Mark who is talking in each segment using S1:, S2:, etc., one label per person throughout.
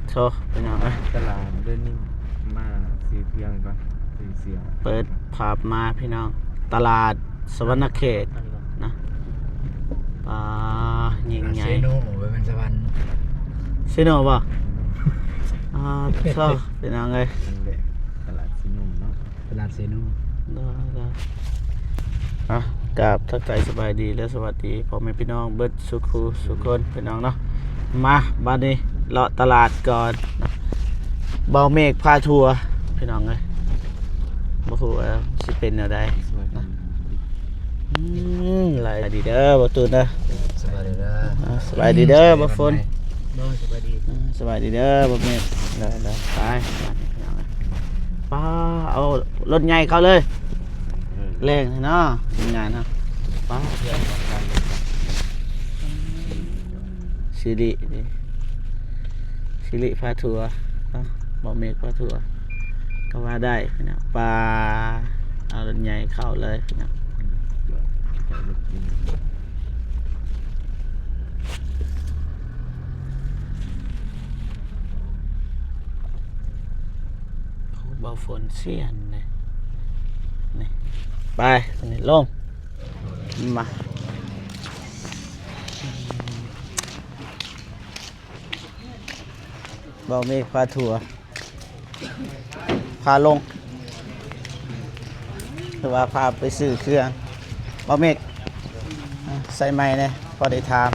S1: โชเป็นยังไง
S2: ตลาดเดินนิ่งมาซื้อเพียงก่อนซื้อเสียง
S1: เปิดภาพมาพี่น้องตลาดสวรรณเขตนะยิงใหญ่
S3: เซโน่เป็นสวรรค์
S1: เซโน่ป่ะโชเป็นยังไง
S2: นั่นแหละตลาดซินุ่มเนาะ
S3: ตลาดเซโน่
S1: ได้กับทักทายสบายดีและสวัสดีพ่อแม่พี่น้องเบิดสุขสุขคนพี่น้องเนาะมาบ้านนี้เลาะตลาดก่อนเบาเมฆพาทัวร์พี่น้องเลยบ่ฮู้ว่าสิเป็นแนวใดหลายดีเด้อบ่ตูนเด้อ
S3: สบายดีเด้อ
S1: สบายดีเด้อบ่ฝน
S3: สบายดี
S1: สบายดีเด้อบ่เมฆได้ไปพี่น้องป้าเอารถใหญ่เข้าเลยแรงเนาะงานเนาะป้าสิริพาทัวร์บ่เมฆพาทัวร์ก็ว่าได้พี่น้องปลาเอารถใหญ่เข้าเลยพี่น้องเบาฝนเสียนเลยนี่ไปนี่ลงมาเบาเมฆพาทัวร์พาลงหรือว่าพาไปซื้อเครื่องเบาเมฆใส่ไม้เนี่ยพอได้ทาม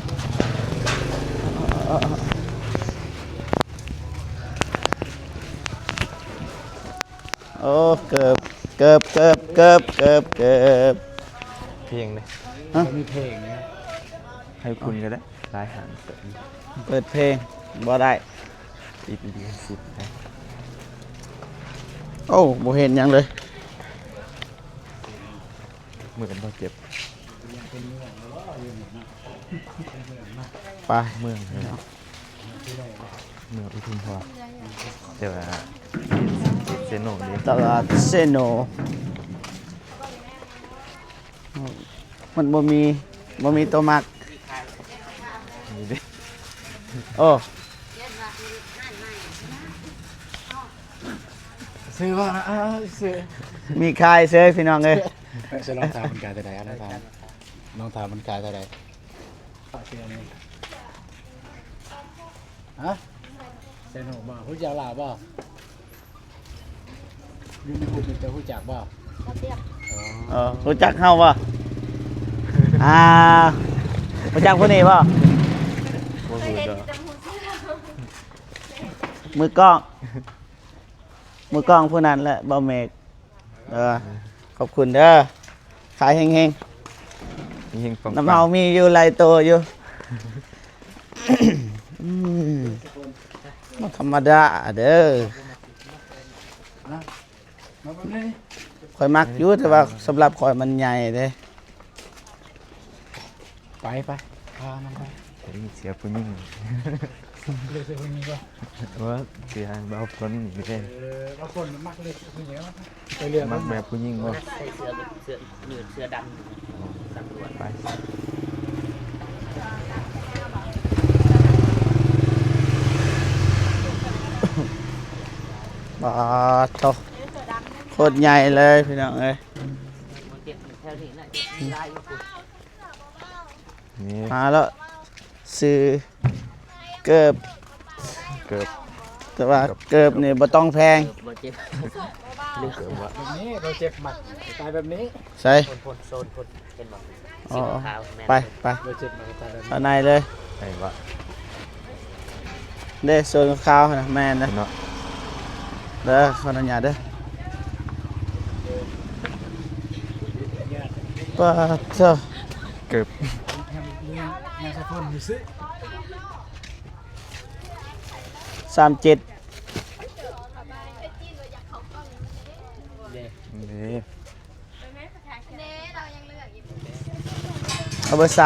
S1: โอ้เกือบเ
S2: เพียงเลย
S3: มีเพลงนะ
S2: ให้คุณก็ได้รายหาง
S1: เปิดเพลงบ่ได้
S2: ติดดีสิบนะ
S1: โอ้บ่เห็นยังเลย
S2: มือกันบ่เจ็บ
S1: ไป
S2: เมืองเลยเมืองอุทุมพรแต่ว่าเซโน่นี่
S1: ตลาดเซโนมันบ่มีตัวมัก
S2: นี่ดิ
S1: โอ้
S3: ซื้อว่าซื้อ
S1: มีคายเซยพี่น้องเอ้ย
S3: จะลองทำมันกายแต่ใดลองทำมันกายแต่ใดฮะเซโน่บ่ผู้จักลาบ่ยืนพูดแต่ผู้จักบ่
S1: รู้จักเฮาบ่รู้จักผู้นี้บ่มือกล้องผู้นั้นแหละบ่เมฆขอบคุณเด้อขายเฮงๆน้ำเฮามีอยู่หลายตัวอยู่บ่ธรรมดาเด้อข่อยมักอยู่แต่ว่าสำหรับข่อยมันใหญ่เด้
S3: ไปพามันไป
S2: เสียผู้หญิง
S3: เลือกเสื้อผู้หญิงก็
S2: ว่าเสียเบาฝนนี่เป็น
S3: บางคนมักเลือกผู้หญิงไปเลือก
S2: มักแบบผู้หญิงว่า
S1: ใส่เสื้อดำตำรวจ
S2: ไป
S1: บาโตโคตรใหญ่เลยพี่น้องเอ้ยมาแล้วซื้อเกิบแต่ว่าเกิบนี่บ่ต้องแพง
S3: แบบนี้เราเจ็บหมัดตายแบบนี้
S1: ใส่
S3: โซนเป็นหมัด
S1: ไป
S3: เราเจ็บหมัดตายแบบนี้
S1: ข้างในเลย
S2: ไอ้วะ
S1: เด้โซนขาวนะแม่นนะเด้อขออนุญาตเด้อป้าเจ้า
S2: เกือบ
S1: 37เอาเบอร์3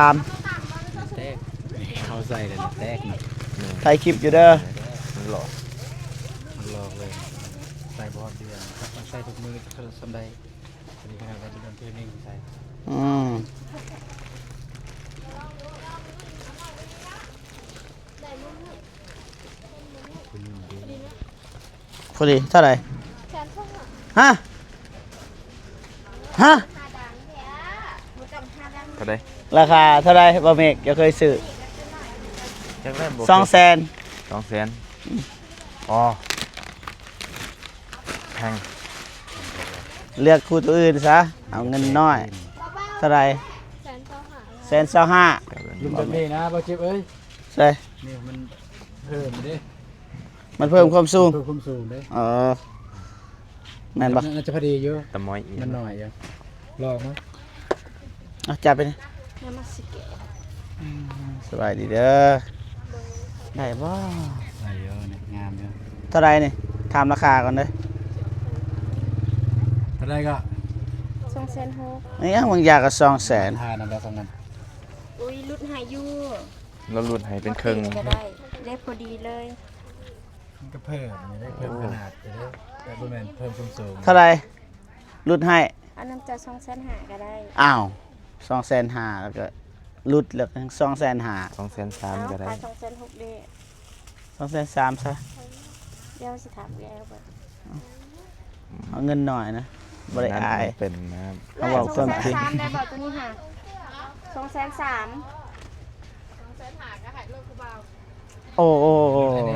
S3: เขาใส่เลยแตก
S1: ถ่ายคลิปอยู่เด้อ
S2: หลอก
S3: เลยใส่บอลเดือนใส่ทุกมือสำได้อันนี้ขนาดเราจะโดนเพื่อนนิ่งใส่
S1: พอดีเท่าไหร่ฮะฮะ
S2: ก็ได้
S1: ราคาเท่าไหร่บ่เมกจะเคยซื้อ
S2: จักได้บ่
S1: 200,000
S2: 200,000อ๋อแพง
S1: เลือกคู่ตัวอื่นซะเอาเงินน้อยเท่าไหร่125,000
S3: ลุงแบบนี้นะบ่เจ็บเอ้ย
S1: ใช่
S3: นี่มันเพิ่มเด้
S1: มันเพิ่มความสูง
S3: เพิ่มความสูงเด้
S1: อ๋อแม่นบ่
S3: น่าจะพอดีอยู่
S2: ตะมอยอีก
S3: มันหน่อยอยู่ลองมั้ย
S1: เอาจับไปนี่สบายดีเด้อได้บ่
S3: ได้เยอะเนี่ยงามเยอะ
S1: เท่าไหร่นี่ถามราคาก่อนเด้อ
S3: เท่าไรก็
S4: 260,000
S1: นี่บางอย่างก็200,000
S3: ทานำแล้วสำนัน
S4: อุ้ยรุ่นหายุ
S2: เราหลุดให้เป็นครึ่ง
S4: ก็ได้ได้พอดีเลย
S3: มันก็เพิ่มนี่ได้เพิ่มขนาดจะได้แต่บ่แม่นเพิ่มความสูง
S1: เท่าไหร่ลดให้
S4: อันนั้นจะ250,000ก็ได้
S1: อ้าว250,000แล้วก็ลดแล้ว250,000
S2: 200,003ก็ได้
S4: ขาย260,000เด้
S1: 230,000ซะ
S4: เดี๋ยวสิถามแกเบิด
S1: เอาเงินหน่อยนะบ่ได้อาย
S2: เป็นนะครับ
S1: เอาเว้าความจริง
S4: 230,000ได้บ่ตัวนี้ค่ะ230,000
S1: โอ้โอ้โอ้
S4: เด้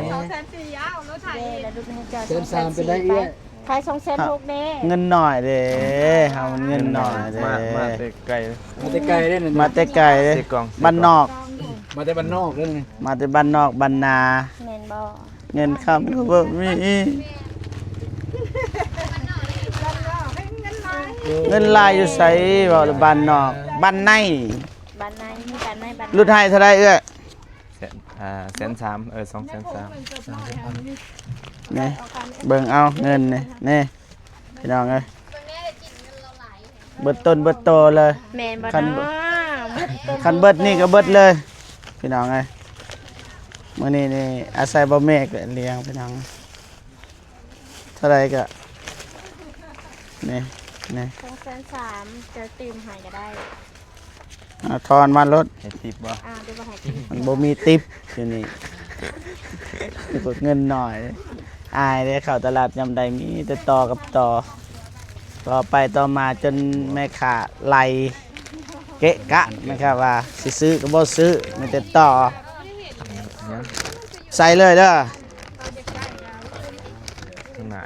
S4: แล้วรุ่นให้เจ้า
S3: เส้น3เป็นได้เอื้อย
S4: ขาย260,000เด้
S1: เงินหน่อยเด้เอาเงินหน่อยเด้
S2: มาแต่ไกล
S3: มาแต่ไกลเด้นี่
S1: มาแต่ไกลเด้
S2: เสกล่อง
S1: บ้านนอก
S3: มาแต่บ้านนอกเด้นี่
S1: มาแต่บ้านนอกบ้านนา
S4: แม่นบ่
S1: เงินค้ำก็บ่มีเงินลายอยู่ไสเว้าบ้านนอกบ้านใน
S4: บ้านในมีบ้านในบ้าน
S1: ลดให้เท่าไหร่เอ้ย
S2: 103,000 203,000
S1: นี่เบิ่งเอาเงินนี่นี่พี่น้องเอ้ยเบิดต้นเบิดโตเลย
S4: แม่นบ่
S1: คัน
S4: เนาะ
S1: คันเบิดนี่ก็เบิดเลยพี่น้องเอ้ยมื้อนี้นี่อาศัยบ่เมฆเลี้ยงพี่น้องเท่าไหร่ก็นี่นี่
S4: 230,000จะตื่มให้ก็ได้
S1: เอาทอนมารถ
S2: ให้ทิปบ่
S4: เดี๋ยวบ่ให้
S1: มันบ่มีติปอยู่นี่กดเงินหน่อยอายเด้เข้าตลาดยามใดมีแต่ต่อกับต่อไปต่อมาจนแม่ค้าไล่เกะกะแม่ค้าว่าสิซื้อก็บ่ซื้อมีแต่ต่อ
S2: เนี่ย
S1: ใส่เลยเด้อ
S2: ข้างหน้า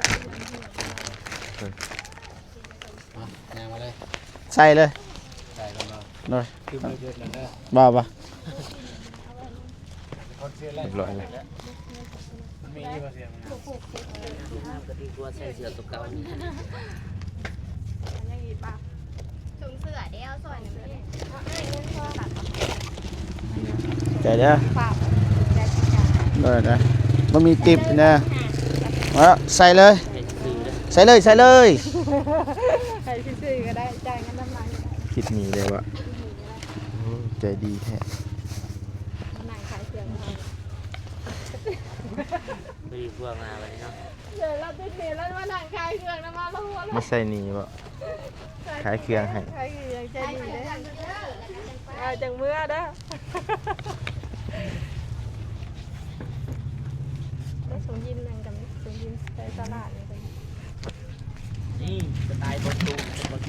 S3: งามมาเลย
S1: ใส่เลย
S3: ได้แล้วเนาะ
S1: โดย
S3: คือมือเยอะแล้วเด้อ
S1: บ่
S3: คนเสื้อแร
S2: เรี
S3: ก
S2: ยบร้อยเลย
S3: มันมีอยู่บ่เสียมัน
S1: ใจเด้อโดยนะบ่มีติปนะเอาใส่เลยใส่เลยใส่เลย
S4: ให้ซื้อก็ได้จ่ายเงินน้ำมัน
S2: คิดหนีเลยว่ะโอ้ใจดีแท้
S4: นายขายเสียงให้
S5: ไม่ดีพวกมาวันนี้เนาะ
S4: เดี๋ยวเราติดหนีแล้วมานั่งขายเครื่องน้ำมันแล้วหัว
S2: ไม่ใช่หนีบ่ขายเครื่องให้
S4: ขายเครื่องใจดีเด้จังเมื่อเด้อได้สมยินนั่งกันสมยินไปตลาดนี่กัน
S5: นี่สไตล์บนตู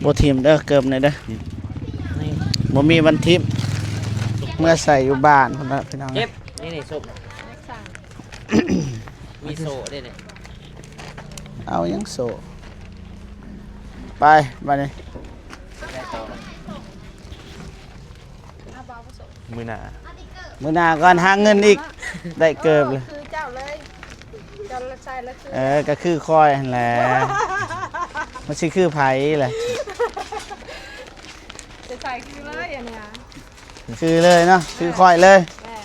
S1: บ่ทิมเด้อเกิบหน่อยเด้อ
S5: นี่
S1: บ่มีวันทิพย์เมื่อใส่อยู่บ้านพุ่นน่ะพี่น้อง
S5: เจ็บนี่นี่ส้ม
S4: สั่ง
S5: มีโซ่ด้วยเนี่ย
S1: เอายังโซไปบัดนี้
S2: มื้อหน้า
S1: มื้อหน้าก่อนหาเงินอีกได้เกิบเลย
S4: คือเจ้าเลยเจ้าใส่แล้วคือ
S1: ก็คือคอยหั่นแหละมันสิคือไผแหละ
S4: จะใส่คือเลยอันเนี้ย
S1: คือเลยเนาะคือคอยเลย
S4: แม่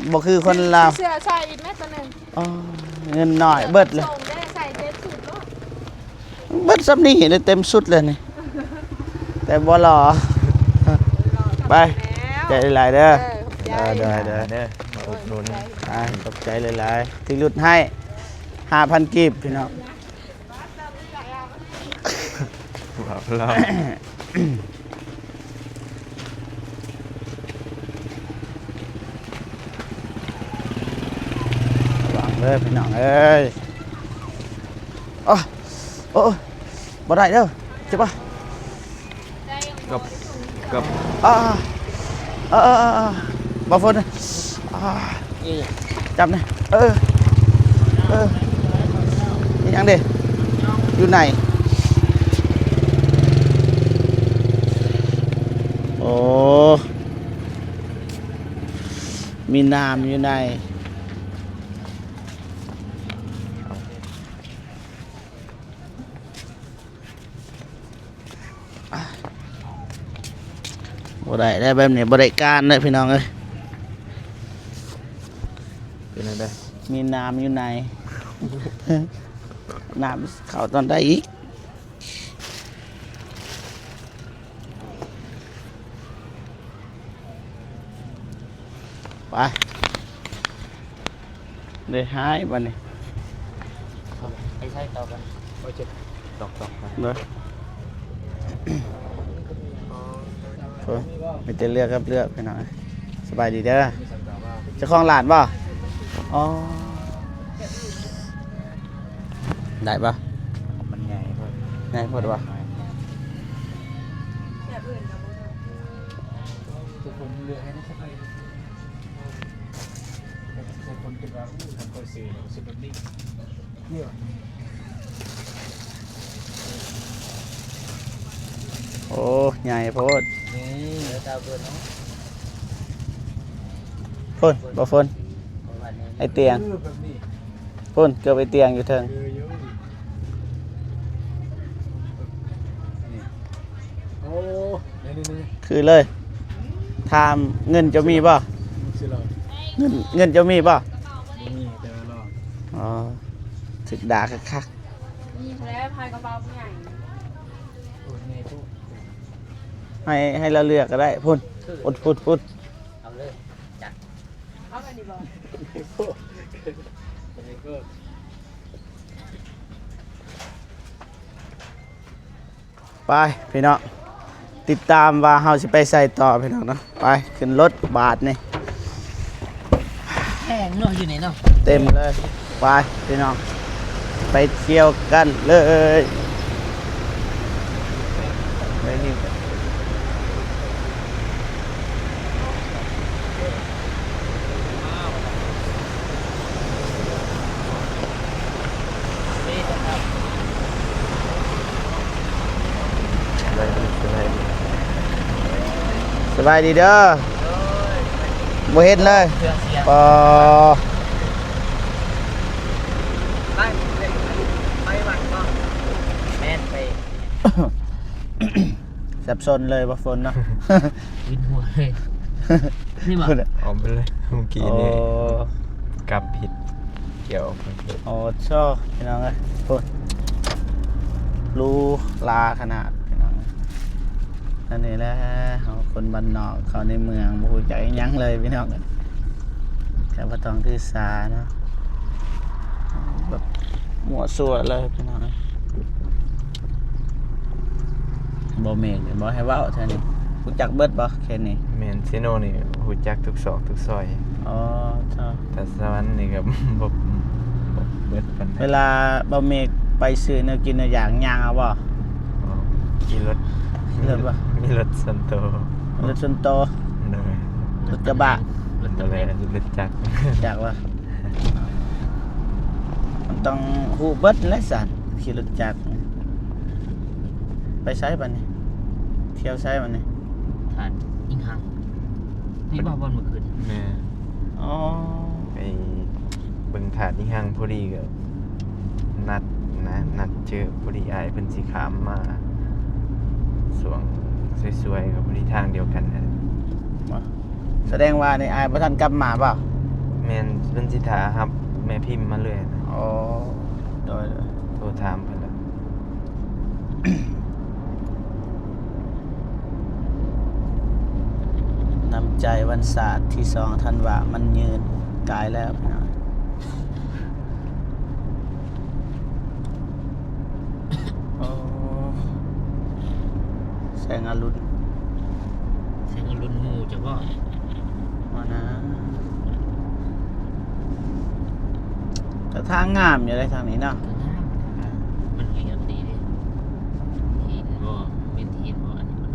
S4: น
S1: บ่คือคนลาว
S4: เสื้อใส่อีกแม่ตัวหนึง
S1: อ๋อเงินน้อยเบิดเลย
S4: ส่งได้ใส่เด็ดสุดเนาะ
S1: เบิดซับนี่ได้เต็มสุดเลยนี่แต่บ่หล่อไปใจหลายๆเด้อ
S4: เด้อ
S1: เด้อ
S2: เด้อมาอุดหนุน
S1: ขอบใจหลายๆที่หลุดให้ 5,000 กีบพี่น้อง
S2: ว้าวเรา
S1: ระวัง เลยพี่น้องเอ้ยโอ้โอ้บ่ได้เด้อใช่ปะ
S2: กับ
S1: อ่าบ่ฝนจับนี่นี่ยังเด้อยู่ไหนโอ้มีน้ำอยู่ในบ่ได้แบบนี้บ่ได้การเลยพี่น้องเอ้ย
S2: เป็นอะไร
S1: มีน้ำอยู่ใน น้ำเข้าตอนได้อีกไปได้หายบัดนี้
S5: ไอ้ใช่ต่อกัน
S2: ตอกไป
S1: เด้อโอ้ยมีแต่เลือกครับเลือกพี่น้องเอ้ยสบายดีเด้อเจะคลองหลานบ่อ๋อได้ปะ
S2: มันใหญ่เพิ่น
S1: ได้พอดปะ
S3: ทุกคนเลือกให้ได้สักหน่อยทุกคนคิดว่าทำตัวสื่อสุดแบบนี้นี่วะ
S1: โอ้ใหญ่โพด
S3: นี่
S5: เดี๋ยวเจ้าเกินเนาะ
S1: พ่นบ่พ่น
S5: วันนี้
S1: ไอเตียง
S3: แบบนี้
S1: พ่นเกือบไอเตียงอยู่เทิง
S3: เยอะนี่โอ้นี่
S1: คือเลยถามเงินจะมีป่ะ
S3: สิเรา
S1: เงินจะมีป่ะ
S3: นี่แต่ละรอบ
S1: อ๋อถึกด่าคัก
S4: นี่แล้วพายกระเป๋าผู้ใหญ่
S3: โอ้นี่พวก
S1: ๆให้เราเลือกก็ได้พ่นพุด
S5: เอาเลยจัด
S4: เอากันดีบ่
S3: นี่ก็
S1: ไปพี่น้องติดตามว่าเฮาสิไปใส่ต่อพี่น้องเนาะไปขึ้นรถบาทนี่
S5: แห้งเนาะอยู่ไหนเนาะ
S1: เต็มเลยไปพี่น้องไปเที่ยวกันเลยไปนี่
S2: ได้เป็นไร
S1: สบายดีเด้อบ่เห็นเลย
S5: เครื่องเสียง
S1: ปอ
S5: ไปวันก็แม่นไป
S1: สับสนเลยบ่ฝนเนาะ
S5: วินหัวเลยนี่บ่
S2: ออกไปเลยเมื่อกี้
S1: โอ้
S2: นี่กลับผิดเกี่ยวกับผิด
S1: โอ้ชอบพี่น้องเอ้ยพูดรู้ลาขนาดพี่น้องนั่นนี่แหละเขาคนบ้านนอกเขาในเมืองบ่ฮู้จักอิหยังเลยพี่น้องเอ้ยแค่บ่ต้องถือสาเนาะแบบมั่วซั่วเลยพี่น้องเอ้ยบ่เมกบ่ให้เว้าเท่านี้รู้จักเบิดบ่แค่นี้
S2: แมนซิโนนี่หูจักทุกซอกทุกซอย
S1: อ๋อชอบ
S2: แต่สวรรค์นี่ก็ บ่เบิดปานใด
S1: เวลาบ่เมกไปซื้อแนวกินแนวอย่างย่างเอาบ่
S2: อ๋อมีรถ
S1: มีรถปะ
S2: มีรถส่วนตัว
S1: รถส่วนโตว
S2: เลย
S1: รถกระบะ
S5: รถ
S2: นั่
S5: ตะ
S2: นแห
S5: แบ
S2: ละ
S5: ก
S2: รถจักร
S1: จากว่ามันต้องฮู้เบิดและสันขี่รถจักรไปไสบัดนี้เที่ยวไสบัดนี้
S5: ทานอิงหังนี่บ่บอลเมื่อคืน
S2: แม่
S1: อ๋อ
S2: ไปเบิ่งถาดนี่ห้างพอดีก็นัดเจอพอดีอายเพิ่นสิขามมาสวงสวยๆกับพอดีทางเดียวกันนะ
S1: มาแสดงว่าในอายบ่ทันกลับมาเปล่า
S2: แม่นเพิ่นสิถารับแม่พิมพ์มาเลยนะ
S1: อ๋อโดย
S2: โทรถามเพิ่นแล้ว
S1: น้ำใจวันศาสตร์ที่2ธันวามันยืนกายแล้วพี่น้องโอ้แสงอรุณ
S5: เสียงรุ่นหมู่จะบ่
S1: มานะ แต่ทางงามอยู่ได้ทางนี้เนาะ
S5: มันเรียบดีดิหินบ่เป็นหินบ่อันนี้มัน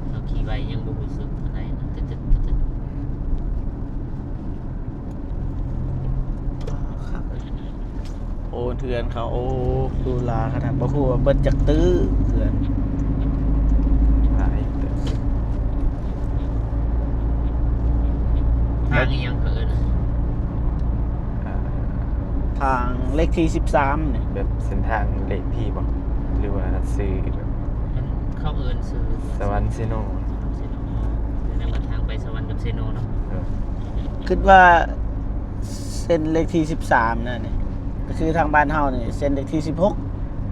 S5: เราขี่ไปยังบ่รู้สึกอะไรนะตึ๊ด
S1: โอ้เถื่อนเขาโอ้ดูลาขนาดบ่ฮู้ว่าเบิ่นจักตื้อเถื่อน
S2: หลายเติบ
S5: ทางนี้ยังเกิน
S2: อ่า
S1: ทางเลขที่13เนี่ย
S2: แบบเส้นทางเลขที่บ่หรือว่าซื้อแบบ
S5: มันเข้าเอินซื้อ
S2: สวรรค์เซโน
S5: เซโนในวันทางไปสวรรค์กับเซโนเนาะ
S2: เออ
S1: คิดว่าเส้นเลขที่13นั่นนี่ก็คือทางบ้านเฮานี่เส้นเลขที่16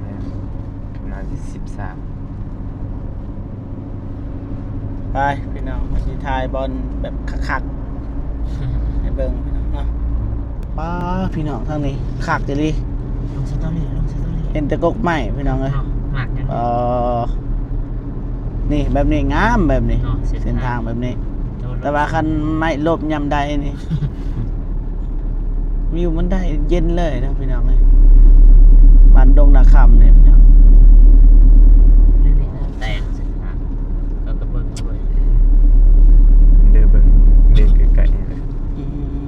S2: แม่นน่าจะ13
S1: ไปพี่น้องมาสิทายบอลแบบคักๆให้เบิ่งพี่น้องเนาะป้าพี่น้องทางนี้คักจังดิ
S5: ลงสตอรี่
S1: เห็นแต่กกไม้พี่น้องเอ้ย
S5: หมากยัง
S1: นี่แบบนี้งามแบบนี้
S5: เนาะ
S1: เส้นทางแบบนี้ แต่ว่าคันไม่ลบยำใดนี่ วิวมันได้เย็นเลยนะพี่น้องเอ้ยบ้านดงนาคำเนี่ยพี่น้อง
S5: นี่นะแต่งเส้นทางแล้วก็เบิ่งด้วย
S2: เดินเบิ่งเดินไกลๆนี่แหละ
S1: อืม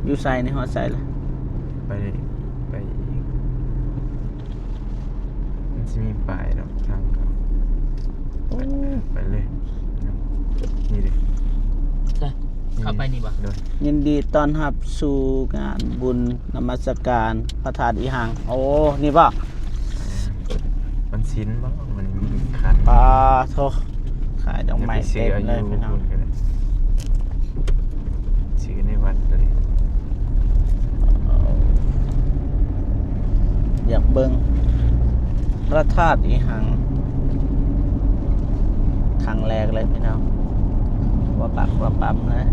S1: อยู่ใส่ในหอดใส่ละ
S2: ไปไปอีกมันจะมีป้ายเนาะทางเข้าไปเลยนี่ดิ
S5: เข้าไปนี่บ่
S2: โดย
S1: ยินดีต้อนรับสู่งานบุญนมัสการพระธาตุอีหังโอ้นี่ป่ะ
S2: มันชิ้นบ้างมันมีคัน
S1: ปลาโทขายดอกไม้
S2: ซื้
S1: เต็
S2: อ
S1: ม
S2: อา
S1: เล
S2: ยุ
S1: ยพี่น้อง
S2: คุณก็ได้ซื้อในวัดเลย
S1: อยากเบิ่งพระธาตุอีหังครั้งแรกเลยพี่น้องว่าปั๊บนะ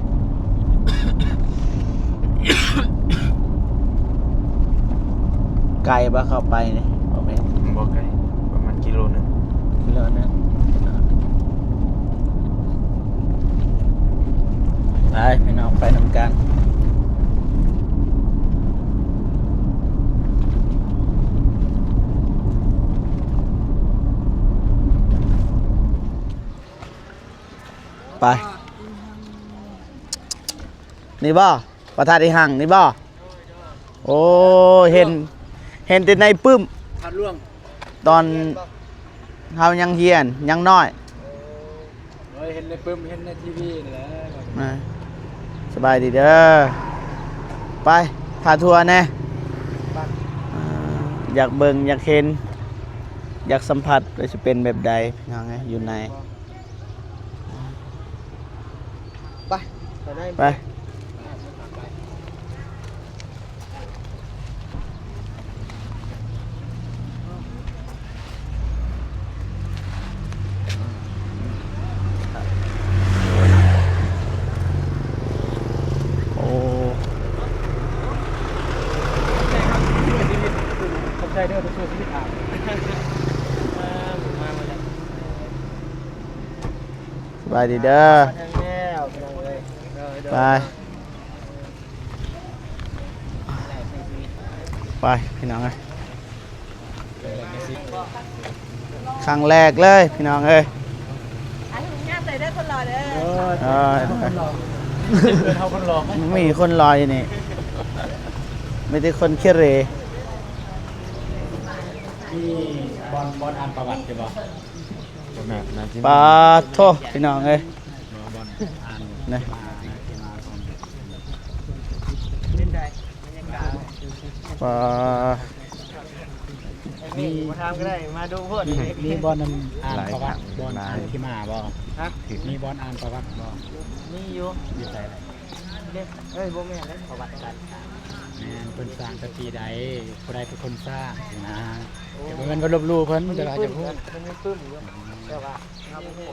S1: ไกลปะเข้าไปนี่โอเค
S2: บ่ไกลประมาณกิโลหนึง
S1: กิโลนึงไปพี่น้องไปนำกันไปนี่บ่ประธานอีหังนี่บ่โอ้เห็นแต่ในปึ้ม
S3: พัดล่วง
S1: ตอนเฮายังเฮียนยังน้อย
S3: เห็นในปึ้มเห็นในทีวีนี่แหละ
S1: นะสบายดีเด้อไปพาทัวร์แน่อ่าอยากเบิ่งอยากเห็น อยากสัมผัสว่าจะเป็นแบบใดพี่น้องไงอยู่ใน ไปโอ้
S3: ขอบใจเด้อไปช่วยชีวิตอาบ
S1: สบายดีเด้อ
S3: ทางแล้วไปเลย
S1: ไปไปพี่น้องเอ้ยครั้งแรกเลยพี่น้องเอ้ย
S4: อันนี้ง่ายใส่ได้คนรอเด้อ
S1: เออ
S3: เท่าคนรอไหม
S1: ไม่มีคนรออยู่นี่ไม่ได้คนขี้เหร
S3: ที่บอลอ่านประวัติใช่ป่ะ
S2: น่าจะ
S1: ปลาโทพี่น้องเอ้ย
S3: บอลอ่าน
S1: นี่ ปลา
S3: มีทำก็ได้มาดูพวกมีบอลนั้นอ่านประวัติบอลอ่านที่มาบ่ฮะมีบอลอ่านประวัติบ่
S1: มีอยู่
S3: อยู่ใส่
S1: เอ้ยบ่แม่นแล้วประวัติการ
S3: แม่นเพิ่นสร้างสถีใดผู้ใดเป็นคนสร้างนะเดี๋ยวมันบ่ลบหลู่เพิ่นแต่ว่าจะพูด
S1: มันมีปึ้มอยู่แต่ว่าเอาบ่ฮู้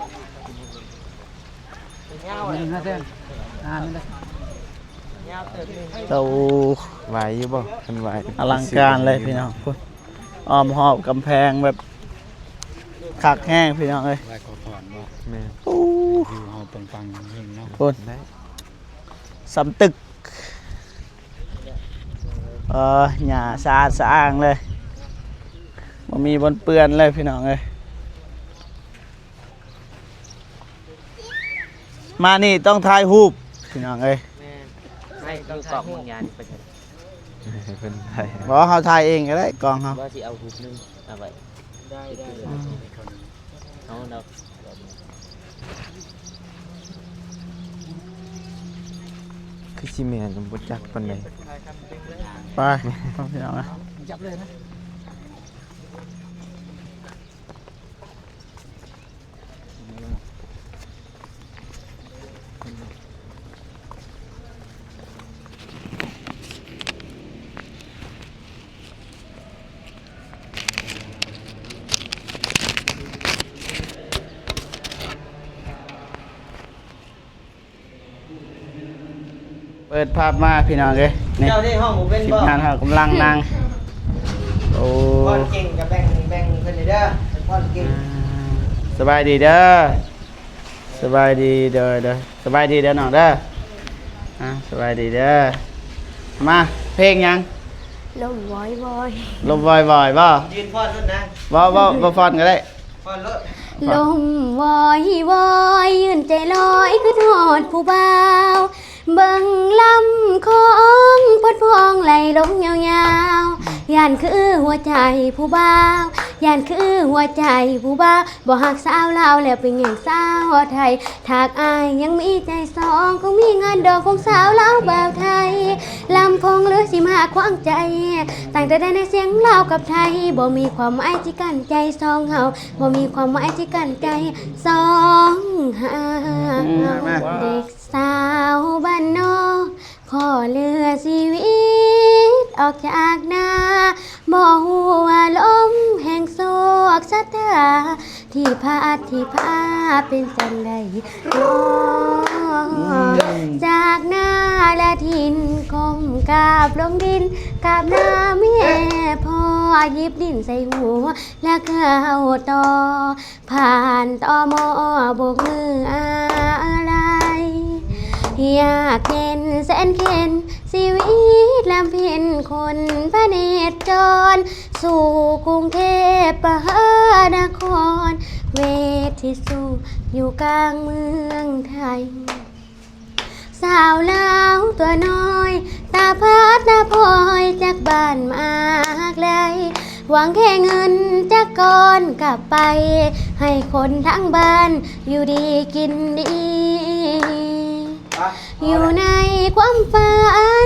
S1: เป็นยาว
S3: มันน่าเส้นอ่านนั่นแหละ
S1: ยาวเติบนี่เจ้า
S2: ไหวอยู่บ่คันไหว
S1: อลังการเลยพี่น้องพุ่นอ้อมหอบกำแพงแบบคักแห้งพี่น้องเอ้ย
S3: ไว้ขอพรบ่
S2: แม่
S1: โอ้
S3: อยู่เฮาปังๆเฮงเนาะ
S1: พุ่น
S2: ได้
S1: สำตึก หญ้าสะอาดสะอ้างเลยบ่มีบนเปื้อนเลยพี่น้องเอ้ยมานี่ต้องถ่ายรูปพี่น้องเอ้ย
S5: ไม่ต้องกรอกบางยานไปเถอะ
S2: เป็นไทย
S1: บ่เฮาถ่ายเองก็ได้กล้องเฮา
S5: ว่าสิเอารูปนึงเอาไว้
S3: ได้
S5: เอาเรา
S2: คือชิเมนจำบุจักปันใด
S1: ไปพี่น้องนะ
S3: จับเลยนะ
S1: เปิดภาพมาพี่น้องเอ้ยนี่
S6: เจ้าที่ห้องผมเป็น
S1: ทีม
S6: บ่
S1: งานเฮากำลังนั่งโอ้
S6: พอนเก่งกับแบ่งเพิ่นเด้อเป็นพอนเก่ง
S1: สบายดีเด้อสบายดีเด้อสบายดีเด้อน้องเด้อสบายดีเด้อมาเพลงยัง
S4: ลมวอย
S1: ลมวอยบ่
S6: ยืนพอนรุ่นนะ
S1: บ่ฟอนก็ได้
S6: พอนรถ
S4: ลมวอยยืนใจลอยคือทอดผู้บ่าวเบิ่งลำของพดพองไหลลงยาวๆย่านคือหัวใจผู้บ่าวย่านคือหัวใจผู้บ่าวบ่หักสาวลาวแล้วเป็นหยังสาวไทยถากอายยังมีใจสองคงมีงานดอกของสาวลาวบ่าวไทยลำคงเหลือสิมาขวางใจตั้งแต่ได้ในเสียงลาวกับไทยบ่มีความหมายที่กั้นใจสองเฮาบ่มีความหมายที่กั้นใจสองเฮาเด็กสาวบ้านนอกขอเลือชีวิตออกจากนาบ่ฮู้ว่าลมแห่งโศกชะตาที่พาเป็นจังใดน้อจากหน้าและทินกมกราบลงดินกราบหน้าแม่พ่อหยิบดินใส่หัวแล้วเข้าต่อผ่านต่อมอบกมืออะไร อยากเห็นแสนเข็นชีวิตลำเพ็ญคนพระเนตรจรสู่กรุงเทพมหานครเวทีสู่อยู่กลางเมืองไทยสาวลาวตัวน้อยตาพัดตาพลอยจากบ้านมาไกลหวังแค่เงินจากก่อนกลับไปให้คนทั้งบ้านอยู่ดีกินดีอยู่ในความฝั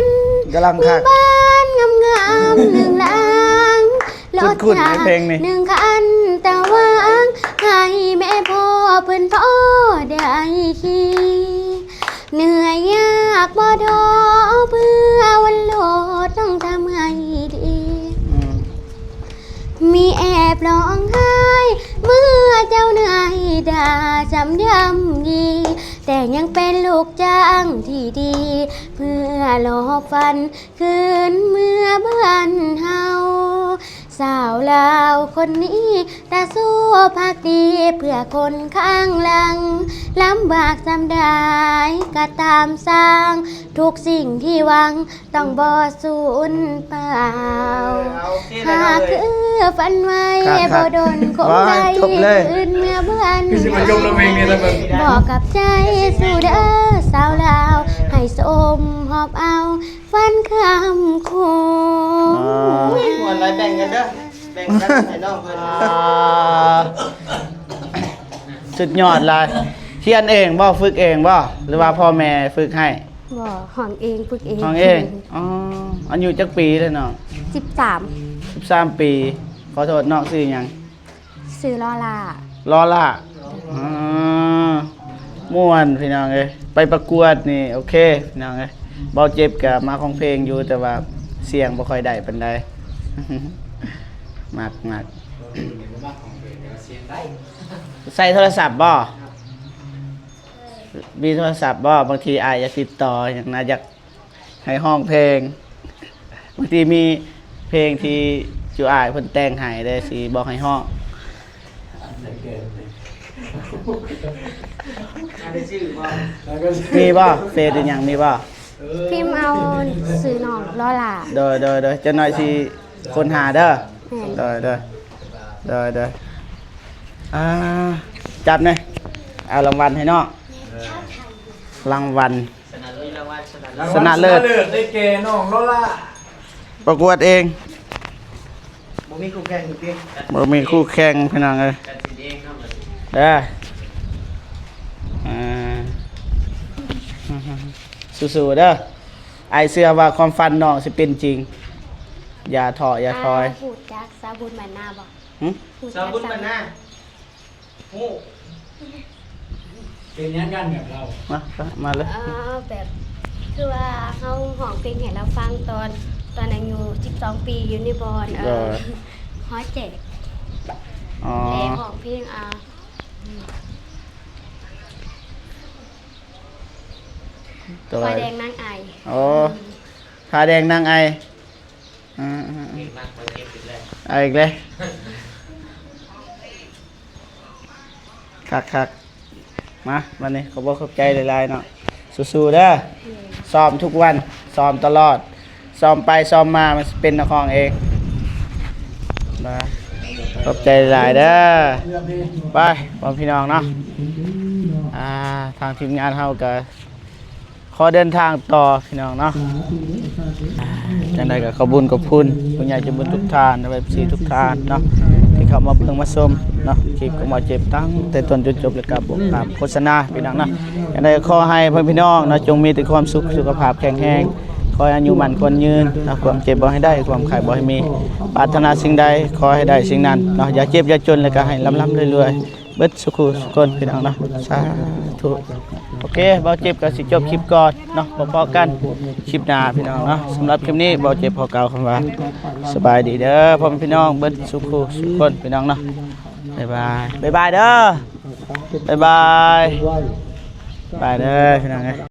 S4: น
S1: กำลังคัก
S4: บ้านงามๆหนึ่งหลังรถ
S1: คุ้นๆ
S4: จัก
S1: ในเพลงนี่
S4: หนึ่งคันแต่วางให้แม่พ่อเพิ่นพ่อได้ขี่เหนื่อยยากบ่ท้อเพื่อวันโลดต้องทำให้ดี มีแอบร้องไห้เมื่อเจ้านายด่าจำยำยีแต่ยังเป็นลูกจ้างที่ดี เพื่อหลอกฟันคืนเมื่อบ้านเฮาสาวลาวคนนี้แต่สู้พักดีเพื่อคนข้างหลังลำบากจำได้ก็ตามสร้างทุกสิ่งที่หวังต้องบ่สูญเปล่า หากคือฝันไว้บ่โดนคงได้คืนเมื่อบ้านบอกกับใจสู่เด้อสาวลาวให้สมหอบเอาฝันคำคู
S6: มวนอะไรแบ่งกันเด้อแบ่งกันให้น้องเพิ่น
S1: สุดยอดเลยเขียนเองบ่ฝึกเองบ่หรือว่าพ่อแม่ฝึกให้
S4: บ่ห้องเองฝึกเอง
S1: น้องเองอ๋ออายุจักปีเลยน้อง
S4: 13
S1: 13 ปีขอโทษน้องชื่อหยัง
S4: ซื้อลอล่า
S1: ลอล่าม่วนพี่น้องเอ้ยไปประกวดนี่โอเคพี่น้องเอ้ยเบาเจ็บกับมาของเพลงอยู่แต่ว่าเสียงบ่ค่อยได้ปานใด มากใส่โทรศัพท์บ่มีโทรศัพท์บ่บางทีอายอยากติดต่ออย่างน่าอยากให้ห้องเพลงบางทีมีเพลงที่จูอายเพิ่นแต่งให้ได้สิบอกให้ห้อง
S6: ได้ชื่อบ่
S1: มีบ่เฟซหรือหยังมีบ่
S4: พิมพ์เอาซื้อน้องล้อหล่า
S1: เด้อจะหน่อยสิคนหาเด้อ
S4: แม่น
S1: เด้อจับหน่อยเอารางวัลให้น้องรางวัลชนะเลิศ
S3: ได้เกน้องโลล่า
S1: ประกวดเอง
S6: บ่มีคู่แข่งอยู่เพียง
S1: บ่มีคู่แข่งพี่น้องเอ้ย
S5: กันสิเองเข้ามา
S1: เด้อสู้ๆเด้อไอเชื่อว่าความฝันน้องสิเป็นจริง อย่าท้ออย่าถอย
S4: พูดจักสาบุญมันหน้าบ่
S1: หึ
S4: พูด
S6: สาวบุญมันนะโอ้
S3: เป็นยังกันกับเรา
S1: มาเลย
S4: แบบคือว่าเฮาห้องเพลงให้เราฟังตอนอายุ12 ปีอยู่ในบอนฮอแจก
S1: อ๋อ
S4: แล้วห้องเพลง
S1: ตัว
S4: ไฟ
S1: อะไร
S4: แดงนางไอ
S1: โอ้ทาแดงนางไอ
S5: เก่งมากมาเก็บอีกแล้ว
S1: ไออีกเลยคักมาวันนี้ขอบคุณขอบใจหลายๆเนาะสู้ๆเด้อซ้อมทุกวันซ้อมตลอดซ้อมไปซ้อมมามันเป็นนักร้องเองมาขอบใจหลายๆเด้อไปพ่อพี่น้องเนาะทางทีมงานเฮาก็ขอเดินทางต่อพี่น้องเนาะจังไดก็ขอบคุญขอบคุณผู้ใหญ่ใจบุญทุกท่านและFCทุกท่านเนาะที่เข้ามาเพิ่งมาชมเนาะคลิปก็มาเจ็บตั้งแต่ต้นจนจบแล้วก็บ่ตามโฆษณาพี่น้องเนาะจังไดก็ขอให้พ่อพี่น้องเนาะจงมีแต่ความสุขสุขภาพแข็งแรงขอให้อายุมั่นควรยืนเนาะความเจ็บบ่ให้ได้ความไข้บ่ให้มีปรารถนาสิ่งใดขอให้ได้สิ่งนั้นเนาะอย่าเจ็บอย่าจนแล้วก็ให้ร่ำๆรวยๆเบิดสุขสุขคนพี่น้องเนาะสาธุโอเคบ่เจ็บก็สิจบคลิปก่อนเนาะพอๆกันคลิปหน้าพี่น้องเนาะสำหรับคลิปนี้บ่เจ็บพอเก่าคำว่าสบายดีเด้อพ่อแม่พี่น้องเบิดสุขสุขคนพี่น้องเนาะบ๊ายบายบ๊ายบายเด้อบ๊ายบายบายเด้อพี่น้องเอ้ย